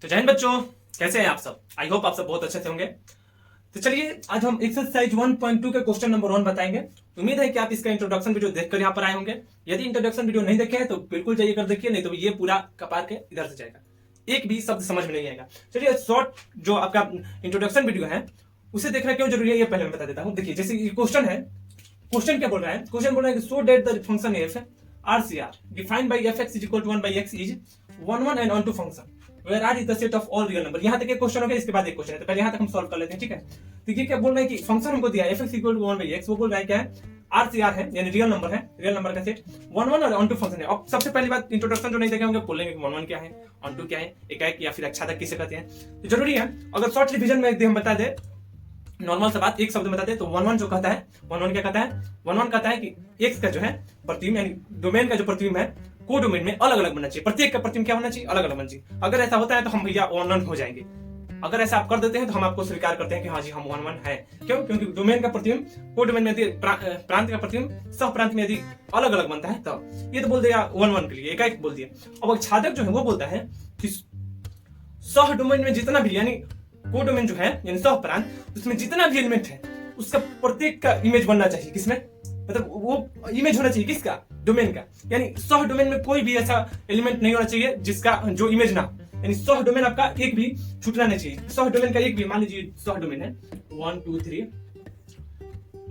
तो जय हिंद बच्चों, कैसे हैं आप सब। आई होप आप सब बहुत अच्छे से होंगे। तो चलिए आज हम एक्सरसाइज 1.2 के क्वेश्चन नंबर 1 बताएंगे। उम्मीद है कि आप इसका इंट्रोडक्शन वीडियो देखकर यहाँ पर आए होंगे। यदि इंट्रोडक्शन वीडियो नहीं देखे हैं तो बिल्कुल जाइए कर देखिए, नहीं तो ये पूरा कपार के इधर से जाएगा, एक भी शब्द समझ में नहीं आएगा। चलिए शॉर्ट जो आपका इंट्रोडक्शन वीडियो है उसे देखना क्यों जरूरी है ये पहले मैं बता देता हूँ। देखिए जैसे ये क्वेश्चन है, क्वेश्चन क्या बोल रहा है, क्वेश्चन बोल रहा है कि so that the function f RCR defined by fx is equal to 1 by x is 1 1 and onto function where r is the set of all real number। यहाँ तक एक क्वेश्चन हो गया, इसके बाद एक क्वेश्चन है, तो पहले यहाँ तक हम सॉल्व कर लेते हैं, ठीक है। तो ये क्या बोल रहा है कि फंक्शन हमको दिया है fx equal to 1 by x, वो बोल रहा है क्या है RCR है, यानी रियल नंबर है, रियल नंबर का सेट 1 1 और onto फंक्शन है। अब सबसे पहली बात इंट्रोडक्शन जो नहीं देखे होंगे बोलेंगे 1 1 क्या है, onto क्या है, एकाएक या फिर आच्छादक किसे कहते हैं। तो जरूरी है अगर शॉर्ट रिवीजन में एकदम बता दे, नॉर्मल सा बात एक शब्द में बताते हैं तो 1 1 जो कहता है, 1 1 क्या कहता है, 1 1 कहता है कि x का जो है प्रतिबिंब यानी डोमेन का जो प्रतिबिंब है को डोमेन में अलग अलग बनना चाहिए, प्रत्येक का प्रतिबिंब क्या होना चाहिए, अलग अलग बनना चाहिए। अगर ऐसा होता है तो हम भैया 1 1 हो जाएंगे। अगर ऐसा आप कर देते हैं तो हम आपको स्वीकार करते हैं कि हाँ जी हम 1 1 है। क्यों? क्योंकि डोमेन का प्रतिबिंब को डोमेन में यदि प्रांत का प्रतिबिंब सह प्रांत में यदि अलग अलग बनता है तो ये तो बोल दिया 1 1 के लिए, एकाएक बोल दिया। अब आच्छादक जो है वो बोलता है कि सह डोमेन में जितना भी यानी को डोमेन जो है यानी सह प्रांत उसमें जितना भी एलिमेंट है उसका प्रत्येक का इमेज बनना चाहिए, किसमें मतलब वो इमेज होना चाहिए किसका, डोमेन का। यानी सह डोमेन में कोई भी ऐसा एलिमेंट नहीं होना चाहिए जिसका जो इमेज ना, यानी सह डोमेन आपका एक भी छूटना नहीं चाहिए। सह डोमेन का एक भी, मान लीजिए सह डोमेन है 1 2 3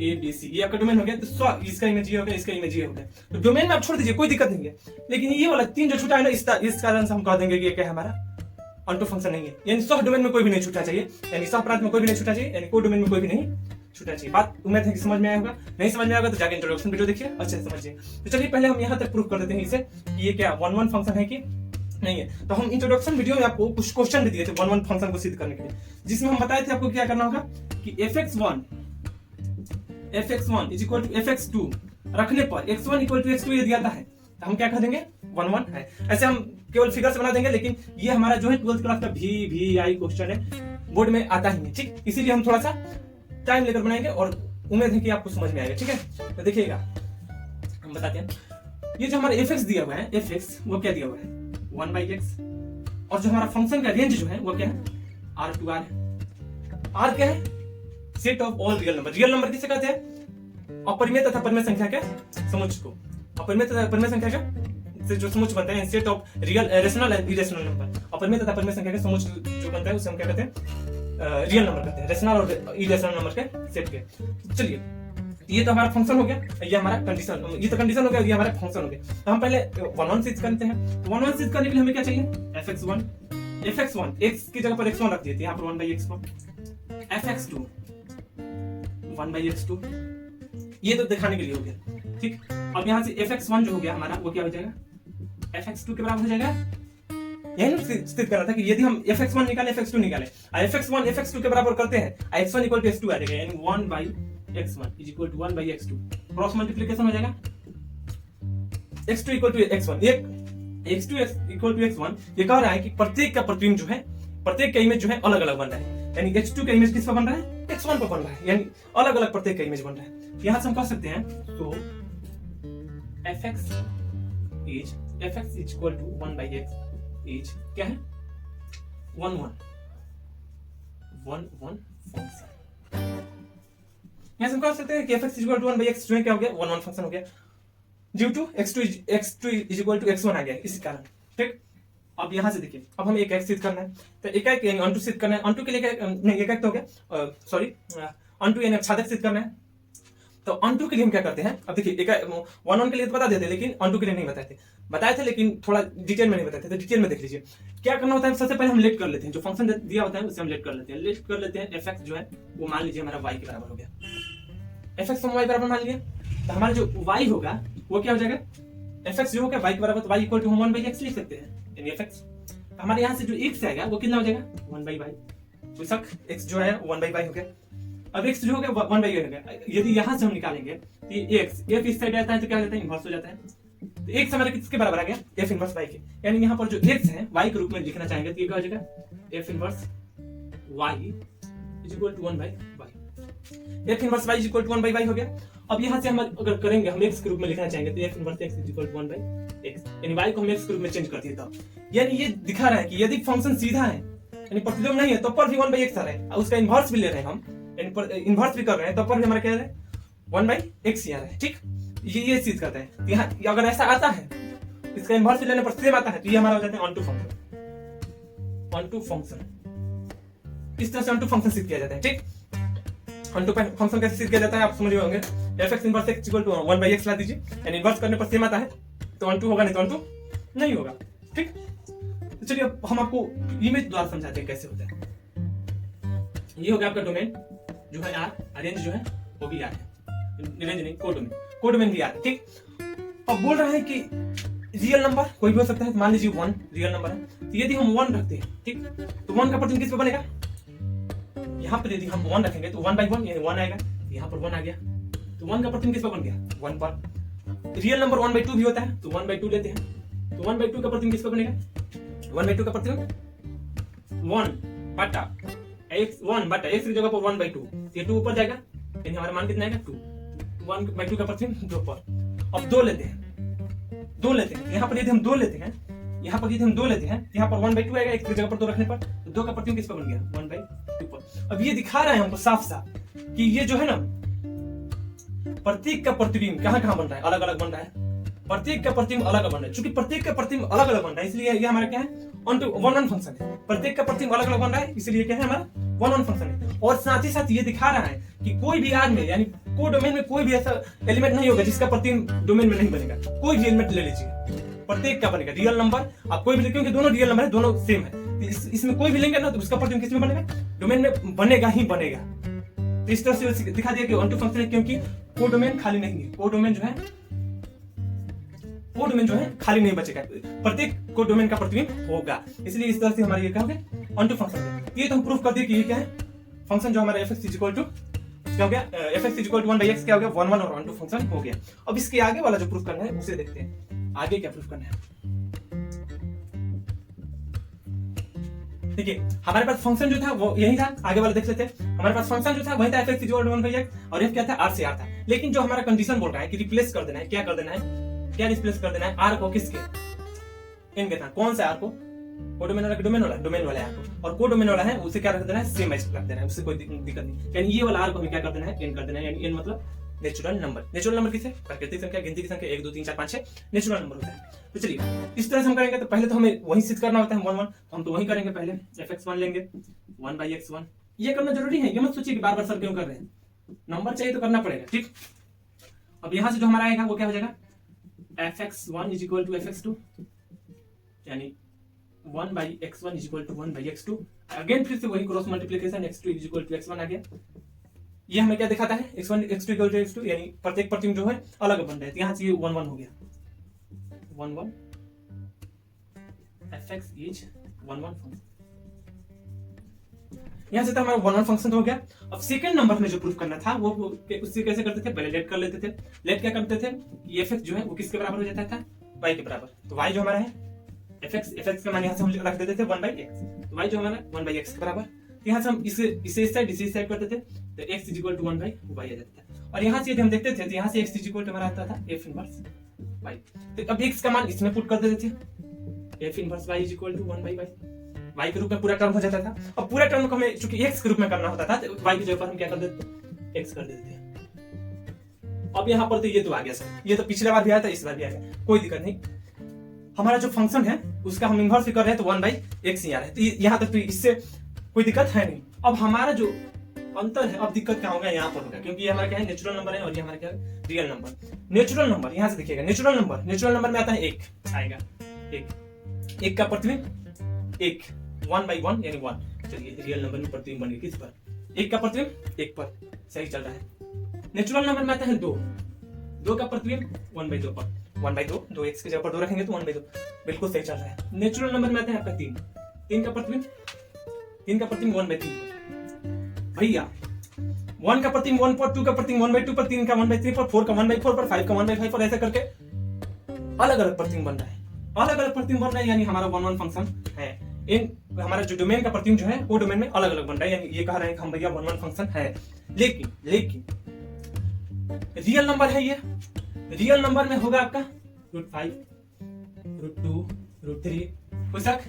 ABC, ये आपका डोमेन हो गया, तो सह इसका इमेज ये हो गया, इसका इमेज ये हो गया। तो डोमेन में आप छोड़ दीजिए, कोई दिक्कत नहीं है, लेकिन ये वाला 3 जो छूटा है ना इस कारण से हम कह देंगे कि ये क्या है हमारा ऑन्टो फंक्शन नहीं है। यानी सह डोमेन में कोई भी नहीं छूटना चाहिए, यानी सह प्रांत में कोई भी नहीं छूटना चाहिए, यानी को डोमेन में कोई भी नहीं छूटना चाहिए। बात उम्मीद है कि समझ में आया होगा, नहीं समझ में आएगा तो जाके इंट्रोडक्शन वीडियो देखिए, अच्छे से समझिए। तो चलिए पहले हम यहाँ तक प्रूफ कर देते हैं इसे कि ये क्या 1 1 फंक्शन है कि नहीं है। तो हम इंट्रोडक्शन वीडियो में आपको कुछ क्वेश्चन भी दिए थे 1 1 फंक्शन को सिद्ध करने के लिए, जिसमें हम बताए थे आपको क्या करना होगा कि fx1 is equal to fx2 रखने पर x1 इक्वल टू x2 ये दिया है तो हम क्या कह देंगे 1 1 है। ऐसे हम केवल फिगर से बना देंगे, लेकिन ये हमारा जो है 12th क्लास का VVI क्वेश्चन है, बोर्ड में आता ही नहीं, ठीक। इसीलिए हम थोड़ा सा टाइम लेकर बनाएंगे और उम्मीद है कि आपको समझ में आएगा, ठीक है। तो देखिएगा हम बताते हैं, ये जो हमारा fx दिया हुआ है, fx वो क्या दिया हुआ है 1 by x, और जो हमारा फंक्शन का रेंज जो है वो क्या है R to R है। R क्या है, set of all real number. Real number किसे कहते हैं, अपरिमेय तथा परिमेय संख्या के समुच्चय को। अपरिमेय तथा परिमेय संख्या का से जो समुच्चय बनता है set of real rational and irrational number. अपरिमेय तथा परिमेय संख्या के समुच्चय जो बनता है उसे हम क्या कहते हैं, रियल नंबर कहते हैं, रेशनल और इरेशनल नंबर के सेट के। चलिए ये तो हमारा फंक्शन हो गया, ये हमारा कंडीशन, ये तो कंडीशन हो गया, ये हमारा फंक्शन हो गया। तो हम पहले 1 1 सिद्ध करते हैं। 1 1 सिद्ध करने के लिए हमें क्या चाहिए fx1 x की जगह पर x1 रख दिए थे, यहाँ पर 1 by x1, fx2 1 by x2, ये तो दिखाने के लिए हो गया, ठीक। अब यहाँ से fx1 जो हो गया हमारा वो क्या हो जाएगा fx2 के बराबर हो जाएगा। यही सिद्ध करना था कि यदि हम fx1 निकाले fx2 निकाले, fx1 fx2 के बराबर करते हैं, x1 इक्वल टू x2 आ जाएगा, यानी 1 by x1 is equal to 1 by x2, cross multiplication हो जाएगा, x2 equal to x1, x2 equal to x1। ये कह रहा है कि प्रत्येक का प्रतिबिंब जो है, प्रत्येक का इमेज जो है अलग अलग बन रहा है, यानी x2 का इमेज किस पर बन रहा है, x1 पर बन रहा है, यानी अलग अलग प्रत्येक का इमेज बन रहा है। यहां से हम कह सकते हैं तो fx is equal to 1 by x is क्या है 1 1 फंक्शन। यहां से हम कह सकते हैं कि fx is equal to 1 by x जो है क्या हो गया 1 1 फंक्शन हो गया, due to x2 is equal to x1 आ गया इसी कारण, ठीक। अब यहां से देखिए, अब हमें एक सिद्ध करना है, तो एकाएक यानी onto सिद्ध करना है। onto के लिए नहीं एकाएक तो हो गया, सॉरी onto यानी आच्छादक सिद्ध करना है। तो onto के लिए हम क्या करते हैं, अब देखिए 1 1 के लिए तो बता देते, लेकिन onto के लिए नहीं बताए थे, लेकिन थोड़ा डिटेल में नहीं बताते, तो डिटेल में देख लीजिए क्या करना होता है। सबसे पहले हम लेट कर लेते हैं, जो फंक्शन दिया होता है उसे हम लेट कर लेते हैं। fx जो है वो मान लीजिए हमारा y के बराबर हो गया, fx हम y बराबर मान लिया, तो हमारा जो y होगा वो क्या हो जाएगा, fx जो होगा y के बराबर, तो y इक्वल टू हम 1 by x लिख सकते हैं, यानी fx। तो हमारे यहाँ से जो x आएगा वो कितना हो जाएगा 1 by y, बेशक x जो है 1 by y हो गया। अब x जो हो गया 1 by y हो गया। यदि यहाँ से हम निकालेंगे तो ये x f इस साइड आता है तो क्या हो जाता है इनवर्स हो जाता है, तो x हमारे किसके बराबर आ गया f इनवर्स y के, यानी यहाँ पर जो x है y के रूप में लिखना चाहेंगे तो ये क्या हो जाएगा f inverse y is equal to 1 by y, f inverse y is equal to 1 by y हो गया। अब यहाँ से हम अगर करेंगे, हम x के रूप में लिखना चाहेंगे तो f inverse x is equal to 1 by x, यानी y को हम x के रूप में चेंज कर दिए तब, यानी ये दिखा रहा है कि यदि फंक्शन सीधा है यानी प्रतिलोम नहीं है तो पर भी 1/x आ रहा है, और उसका इनवर्स भी ले रहे हैं हम, यानी इनवर्स भी कर रहे हैं तो पर भी हमारा क्या है 1/x ही आ रहा है। ठीक, ये चीज करते हैं। यहाँ अगर ऐसा आता है इसका इनवर्स लेने पर सेम आता है तो ये हमारा हो जाता है onto function. Onto function इस तरह से ऑन टू फंक्शन सिद्ध किया जाता है। ठीक, ऑन टू फंक्शन कैसे सिद्ध किया जाता है आप समझ होंगे। fx inverse x equal to 1/x ला दीजिए, यानी इनवर्स करने पर सेम आता है तो ऑन टू होगा, नहीं तो ऑन टू नहीं होगा। ठीक, तो चलिए अब हम आपको इमेज द्वारा समझाते हैं कैसे होता है। ये हो गया आपका डोमेन जो है R, रेंज जो है वो भी R है, रेंज नहीं कोडोमेन भी R है। ठीक, अब बोल रहा है कि रियल नंबर कोई भी हो सकता है, मान लीजिए 1 रियल नंबर है, तो यदि हम 1 रखते हैं, ठीक, तो 1 का प्रतिलोम किस पे बनेगा, यहाँ पर यदि हम 1 रखेंगे तो 1/1 यानी 1 आएगा, यहाँ पर 1 आ गया, तो 1 का प्रतिलोम किस पे बन गया 1 पर। रियल नंबर 1/2 भी होता है तो 1/2 लेते हैं, तो 1/2 का प्रतिलोम किस पे बनेगा, 1/2 का प्रतिलोम 1/x की जगह पर 1/2, ये 2 ऊपर जाएगा, यानी हमारा मान कितना आएगा 2, 1/2 का प्रतिलोम 2 पर। अब 2 लेते हैं, यहाँ पर यदि हम 2 लेते हैं, यहाँ पर 1/2 आएगा, x की जगह पर 2 रखने पर, तो 2 का प्रतिलोम किस पर बन गया 1/2 पर। अब ये दिखा रहा है हमको साफ साफ कि ये जो है ना प्रतीक का प्रतिबिंब कहाँ बन रहा है, अलग अलग बन रहा है, प्रत्येक का प्रतिबिंब अलग अलग बन रहा है। चूंकि प्रत्येक का प्रतिबिंब अलग अलग बन रहा है इसलिए ये हमारा क्या है वन फंक्शन है। प्रत्येक का प्रतिबिंब अलग अलग बन रहा है इसलिए क्या है हमारा वन फंक्शन है। और साथ ही साथ ये दिखा रहा है कि कोई भी आर में यानी कोडोमेन में कोई भी ऐसा एलिमेंट नहीं होगा जिसका प्रतिबिंब डोमेन में नहीं बनेगा। कोई भी एलिमेंट ले लीजिए, प्रत्येक का बनेगा रियल नंबर, आप कोई भी क्योंकि दोनों रियल नंबर है, दोनों सेम है, इसमें कोई भी लेंगे ना तो उसका प्रतिबिंब किस में बनेगा, डोमेन में बनेगा ही बनेगा। तो इस तरह से दिखा दिया कि वन टू फंक्शन है क्योंकि कोडोमेन खाली नहीं है, कोडोमेन जो है खाली नहीं बचेगा, प्रत्येक कोडोमेन का प्रतिबिंब होगा, इसलिए इस तरह से हमारा ये क्या हो गया वन टू फंक्शन है। ये तो हम प्रूफ कर दिए कि ये क्या है फंक्शन जो हमारा fx इक्वल टू क्या हो गया, fx इक्वल टू 1/x क्या हो गया 1 1 और 1 2 फंक्शन हो गया। अब इसके आगे वाला जो प्रूफ करना है उसे देखते हैं, आगे क्या प्रूफ करना है। ठीक है, हमारे पास फंक्शन जो था वो यही था, आगे वाला देख लेते हैं। हमारे पास फंक्शन जो था वही था fx इक्वल टू 1/x और f क्या था r से r था। लेकिन जो हमारा कंडीशन बोल रहा है कि रिप्लेस कर देना है, क्या कर देना है, क्या रिप्लेस कर देना है r को किसके, n के साथ। कौन सा r को, कोडोमेन वाला, डोमेन वाला r को, और कोडोमेन वाला है उसे क्या रख देना है सेम एच रख देना है, उससे कोई दिक्कत नहीं। यानी ये वाला r को हमें क्या कर देना है n कर देना है, यानी n मतलब नेचुरल नंबर। नेचुरल नंबर किसे, प्राकृतिक संख्या, गिनती की संख्या 1 2 3 4 5 6 नेचुरल नंबर होता है। तो चलिए इस तरह से हम करेंगे। तो पहले तो हमें वही सिद्ध करना होता है 1 1, तो हम तो वही करेंगे, पहले fx1 लेंगे 1/x1। ये करना जरूरी है, ये मत सोचिए कि बार-बार सर क्यों कर रहे हैं, नंबर चाहिए तो करना पड़ेगा। ठीक, अब यहां से जो हमारा आएगा वो क्या हो जाएगा fx1 is equal to fx2, यानी 1/x1 is equal to 1/x2। Again फिर से वही cross multiplication, x2 is equal to x1 आ गया। ये हमें क्या दिखाता है x1 x2 equal to x2, यानी प्रत्येक प्रतिबिंब जो है अलग बन रहा है। यहां से ये 1 1 हो गया, 1 1 fx इज 1 1 फंक्शन। यहां से तो हमारा 1 1 फंक्शन हो गया। अब सेकंड नंबर में जो प्रूफ करना था वो उससे कैसे करते थे, पहले लेट कर लेते थे। लेट क्या करते थे कि fx जो है वो किसके बराबर हो जाता था, y के बराबर। तो y जो हमारा है fx का मान यहां से हम रख देते थे 1/x, तो y जो हमारा 1/x के बराबर। यहां से हम इसे इस साइड करते थे तो x is equal to 1/y आ जाता था। और यहां से यदि हम देखते थे तो यहां से x इज इक्वल टू हमारा आता था f इनवर्स y। तो अब x का मान इसमें पुट कर देते थे, f inverse y is equal to 1/y, y के रूप में पूरा टर्म हो जाता था। अब पूरा टर्म को हमें चूंकि x के रूप में करना होता था तो y की जगह पर हम क्या कर देते x कर देते थे। अब यहाँ पर तो ये तो आ गया सर, ये तो पिछले बार भी आया था, इस बार भी आ गया, कोई दिक्कत नहीं। हमारा जो फंक्शन है उसका हम इन्वर्स भी कर रहे हैं तो 1/x ही आ रहा है, तो यहाँ तक तो इससे कोई दिक्कत है नहीं। अब हमारा जो अंतर है, अब दिक्कत क्या होगा यहाँ पर होगा, क्योंकि ये हमारा क्या है नेचुरल नंबर है और ये हमारा क्या है रियल नंबर। नेचुरल नंबर यहाँ से देखिएगा, नेचुरल नंबर में आता है 1 आएगा, 1 का प्रतिबिंब 1 1/1 यानी 1। चलिए रियल नंबर में प्रतिबिंब बन गया किस पर, 1 का प्रतिबिंब 1 पर, सही चल रहा है। नेचुरल नंबर में आता है 2 का प्रतिबिंब 1/2 पर, 1/2 2x की जगह पर 2 रखेंगे तो 1/2, बिल्कुल सही चल रहा है। नेचुरल नंबर में आता है आपका 3 का प्रतिबिंब 1/3 भैया, 1 का प्रतिबिंब 1 पर, 2 का प्रतिबिंब 1/2 पर, 3 का 1/3 पर, 4 का 1/4 पर, 5 का 1/5 पर, ऐसा करके अलग अलग प्रतिबिंब बन रहा है, यानी हमारा 1 1 फंक्शन है। इन हमारा जो डोमेन का प्रतिबिंब जो है वो डोमेन में अलग अलग बन रहा है, यानी ये कह रहे हैं कि हम भैया 1 1 फंक्शन है। लेकिन रियल नंबर है, ये रियल नंबर में होगा आपका √5, √2 √3 कोई शक?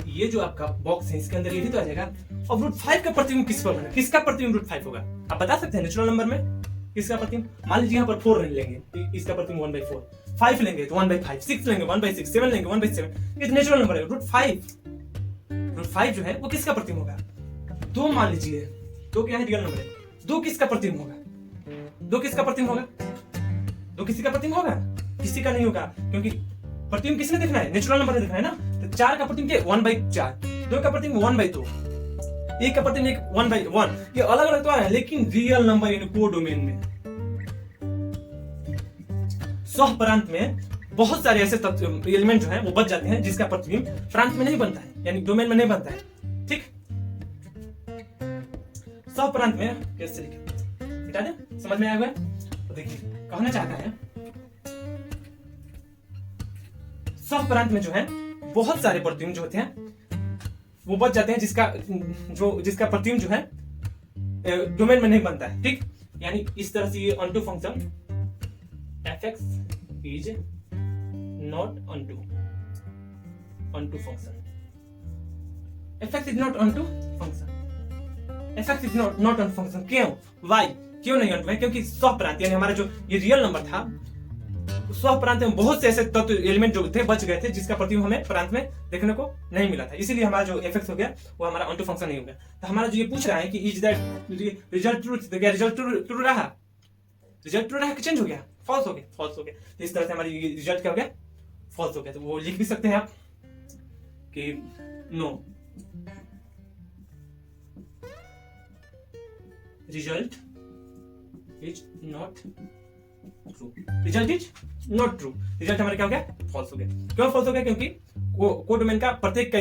ये जो आपका बॉक्स है इसके अंदर ये भी तो आ जाएगा। और √5 का प्रतिबिंब किस पर बना, किसका प्रतिबिंब √5 होगा? आप बता सकते हैं नेचुरल नंबर में किसका प्रतिबिंब? मान लीजिए यहाँ पर 4 लेंगे, इसका प्रतिबिंब 1/4, 5 लेंगे तो 1/5, 6 लेंगे 1/6, 7 लेंगे 1/7, ये तो नेचुरल नंबर है। √5 जो है वो किसका प्रतिबिंब होगा? 2 मान लीजिए, 2 क्या है रियल नंबर है, 2 किसका प्रतिबिंब होगा? 2 किसका प्रतिबिंब होगा? 2 किसी का प्रतिबिंब होगा? किसी का नहीं होगा, क्योंकि प्रतिबिंब किसने देखना है? नेचुरल नंबर ने देखना है ना। तो 4 का प्रतिबिंब क्या? 1/4, 2 का प्रतिबिंब 1/2, 1 का प्रतिबिंब 1/1। ये अलग अलग तो है लेकिन रियल नंबर यानी कोडोमेन में, सहप्रांत में बहुत सारे ऐसे एलिमेंट जो हैं वो बच जाते हैं जिसका प्रतिबिंब प्रांत में नहीं बनता है, यानी डोमेन में नहीं बनता है। ठीक, सहप्रांत में कैसे लिखें बेटा दे, समझ में आया हुआ? तो देखिए कहना चाहता है सहप्रांत में जो है बहुत सारे प्रतिबिंब जो होते हैं वो बच जाते हैं जिसका प्रतिबिंब जो है डोमेन में नहीं बनता है। ठीक, यानी इस तरह से ये onto function fx is not onto function, fx is not onto function, fx is not on function। क्यों नहीं onto है? क्योंकि सहप्रांत यानी हमारा जो ये रियल नंबर था, सहप्रांत में बहुत से ऐसे तत्व एलिमेंट जो थे बच गए थे जिसका प्रतिबिंब हमें प्रांत में देखने को नहीं मिला था, इसीलिए हमारा जो fx हो गया वो हमारा ऑनटू फंक्शन नहीं हो गया। तो हमारा जो ये पूछ रहा है कि इज दैट रिजल्ट ट्रू, तो क्या रिजल्ट ट्रू रहा? रिजल्ट ट्रू रहा कि चेंज हो गया? फॉल्स हो गया, फॉल्स हो गया। तो इस तरह से हमारी रिजल्ट क्या हो गया? फॉल्स हो गया। तो वो लिख भी सकते हैं आप कि no result is not true, result is not true, result हमारा क्या हो गया? फॉल्स हो गया। क्यों फॉल्स हो गया? क्योंकि कोडोमेन का प्रत्येक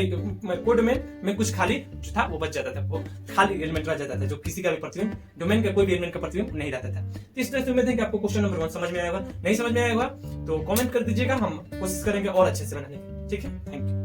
कोडोमेन में कुछ खाली जो था वो बच जाता था, वो खाली एलिमेंट रह जाता था जो किसी का भी प्रतिबिंब डोमेन का कोई भी एलिमेंट का प्रतिबिंब नहीं रहता था। तो इस तरह से उम्मीद है कि आपको क्वेश्चन नंबर 1 समझ में आएगा। नहीं समझ में आएगा तो कमेंट कर दीजिएगा, हम कोशिश करेंगे और अच्छे से बनाने की। ठीक है, थैंक यू।